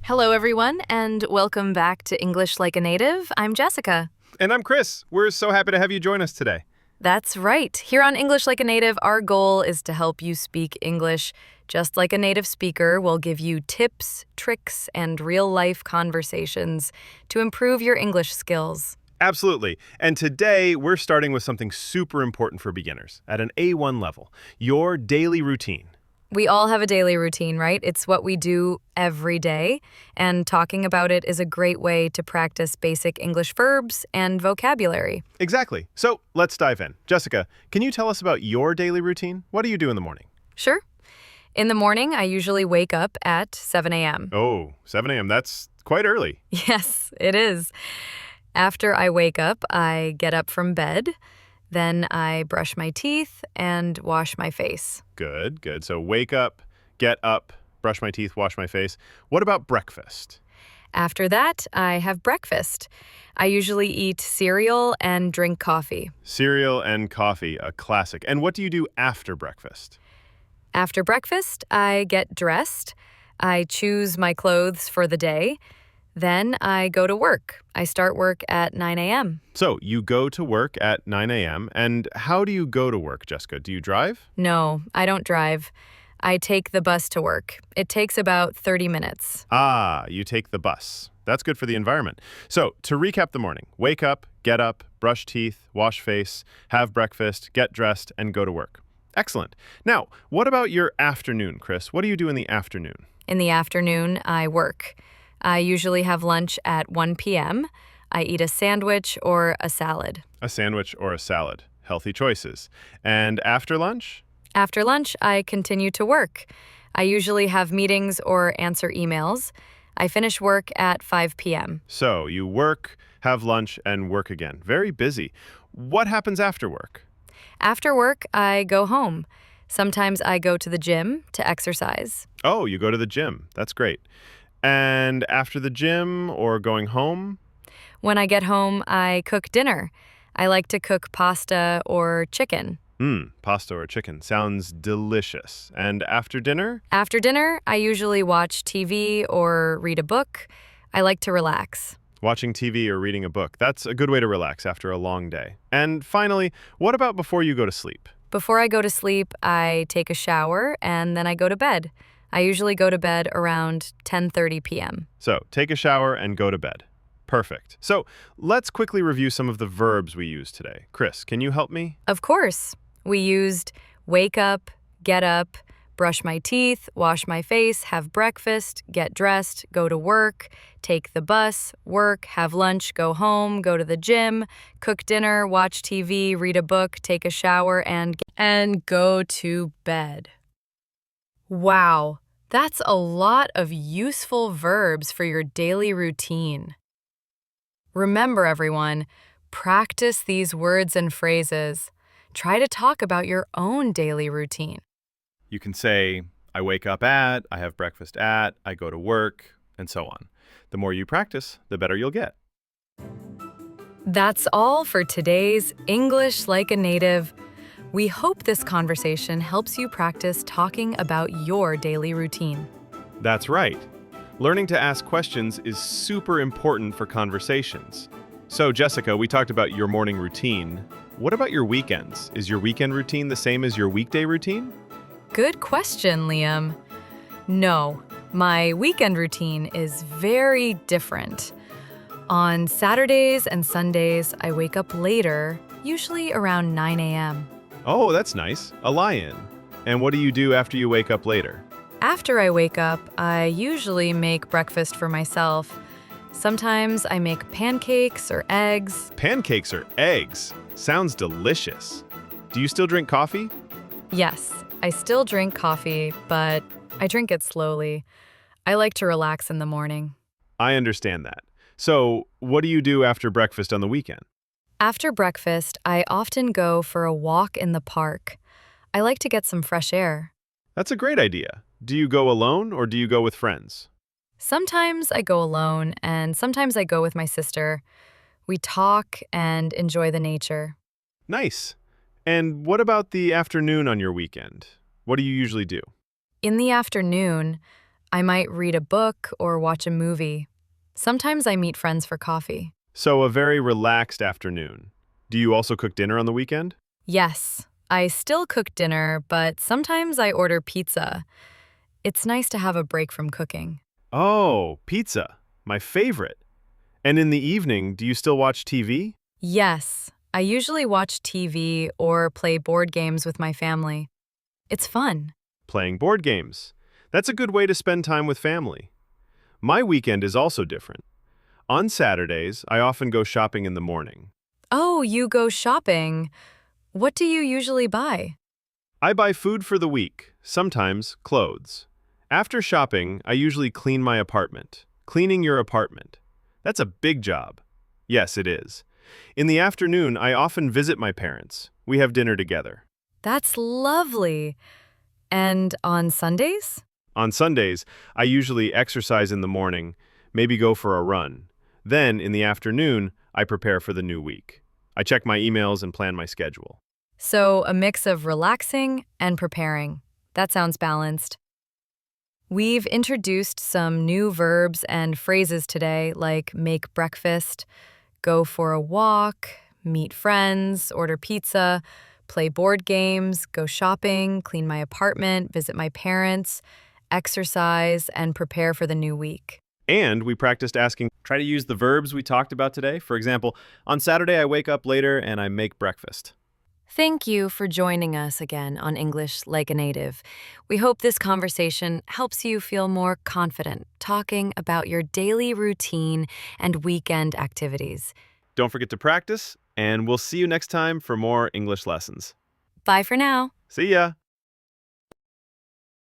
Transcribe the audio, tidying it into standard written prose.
Hello, everyone, and welcome back to English Like a Native. I'm Jessica. And I'm Chris. We're so happy to have you join us today. That's right. Here on English Like a Native, our goal is to help you speak English just like a native speaker. We'll give you tips, tricks, and real-life conversations to improve your English skills. Absolutely. And today we're starting with something super important for beginners at an A1 level, your daily routine. We all have a daily routine, right? It's what we do every day, and talking about it is a great way to practice basic English verbs and vocabulary. Exactly. So let's dive in. Jessica, can you tell us about your daily routine? What do you do in the morning? Sure. In the morning, I usually wake up at 7 a.m. Oh, 7 a.m. That's quite early. Yes, it is. After I wake up, I get up from bed. Then I brush my teeth and wash my face. Good, good. So wake up, get up, brush my teeth, wash my face. What about breakfast? After that, I have breakfast. I usually eat cereal and drink coffee. Cereal and coffee, a classic. And what do you do after breakfast? After breakfast, I get dressed. I choose my clothes for the day. Then I go to work. I start work at 9 a.m. So you go to work at 9 a.m. And how do you go to work, Jessica? Do you drive? No, I don't drive. I take the bus to work. It takes about 30 minutes. Ah, you take the bus. That's good for the environment. So to recap the morning, wake up, get up, brush teeth, wash face, have breakfast, get dressed, and go to work. Excellent. Now, what about your afternoon, Chris? What do you do in the afternoon? In the afternoon, I work. I usually have lunch at 1 p.m. I eat a sandwich or a salad. A sandwich or a salad. Healthy choices. And after lunch? After lunch, I continue to work. I usually have meetings or answer emails. I finish work at 5 p.m. So you work, have lunch, and work again. Very busy. What happens after work? After work, I go home. Sometimes I go to the gym to exercise. Oh, you go to the gym. That's great. And after the gym or going home? When I get home, I cook dinner. I like to cook pasta or chicken. Pasta or chicken. Sounds delicious. And after dinner? After dinner, I usually watch TV or read a book. I like to relax. Watching TV or reading a book. That's a good way to relax after a long day. And finally, what about before you go to sleep? Before I go to sleep, I take a shower and then I go to bed. I usually go to bed around 10:30 p.m. So take a shower and go to bed. Perfect. So let's quickly review some of the verbs we used today. Chris, can you help me? Of course. We used wake up, get up, brush my teeth, wash my face, have breakfast, get dressed, go to work, take the bus, work, have lunch, go home, go to the gym, cook dinner, watch TV, read a book, take a shower, and go to bed. Wow, that's a lot of useful verbs for your daily routine. Remember, everyone, practice these words and phrases. Try to talk about your own daily routine. You can say, I wake up at, I have breakfast at, I go to work, and so on. The more you practice, the better you'll get. That's all for today's English Like a Native. We hope this conversation helps you practice talking about your daily routine. That's right. Learning to ask questions is super important for conversations. So, Jessica, we talked about your morning routine. What about your weekends? Is your weekend routine the same as your weekday routine? Good question, Liam. No, my weekend routine is very different. On Saturdays and Sundays, I wake up later, usually around 9 a.m. Oh, that's nice. A lie-in. And what do you do after you wake up later? After I wake up, I usually make breakfast for myself. Sometimes I make pancakes or eggs. Pancakes or eggs? Sounds delicious. Do you still drink coffee? Yes, I still drink coffee, but I drink it slowly. I like to relax in the morning. I understand that. So, what do you do after breakfast on the weekend? After breakfast, I often go for a walk in the park. I like to get some fresh air. That's a great idea. Do you go alone or do you go with friends? Sometimes I go alone, and sometimes I go with my sister. We talk and enjoy the nature. Nice. And what about the afternoon on your weekend? What do you usually do? In the afternoon, I might read a book or watch a movie. Sometimes I meet friends for coffee. So a very relaxed afternoon. Do you also cook dinner on the weekend? Yes, I still cook dinner, but sometimes I order pizza. It's nice to have a break from cooking. Oh, pizza. My favorite. And in the evening, do you still watch TV? Yes, I usually watch TV or play board games with my family. It's fun. Playing board games. That's a good way to spend time with family. My weekend is also different. On Saturdays, I often go shopping in the morning. Oh, you go shopping. What do you usually buy? I buy food for the week, sometimes clothes. After shopping, I usually clean my apartment. Cleaning your apartment. That's a big job. Yes, it is. In the afternoon, I often visit my parents. We have dinner together. That's lovely. And on Sundays? On Sundays, I usually exercise in the morning, maybe go for a run. Then, in the afternoon, I prepare for the new week. I check my emails and plan my schedule. So, a mix of relaxing and preparing. That sounds balanced. We've introduced some new verbs and phrases today, like make breakfast, go for a walk, meet friends, order pizza, play board games, go shopping, clean my apartment, visit my parents, exercise, and prepare for the new week. And we practiced asking, try to use the verbs we talked about today. For example, on Saturday, I wake up later and I make breakfast. Thank you for joining us again on English Like a Native. We hope this conversation helps you feel more confident talking about your daily routine and weekend activities. Don't forget to practice, and we'll see you next time for more English lessons. Bye for now. See ya!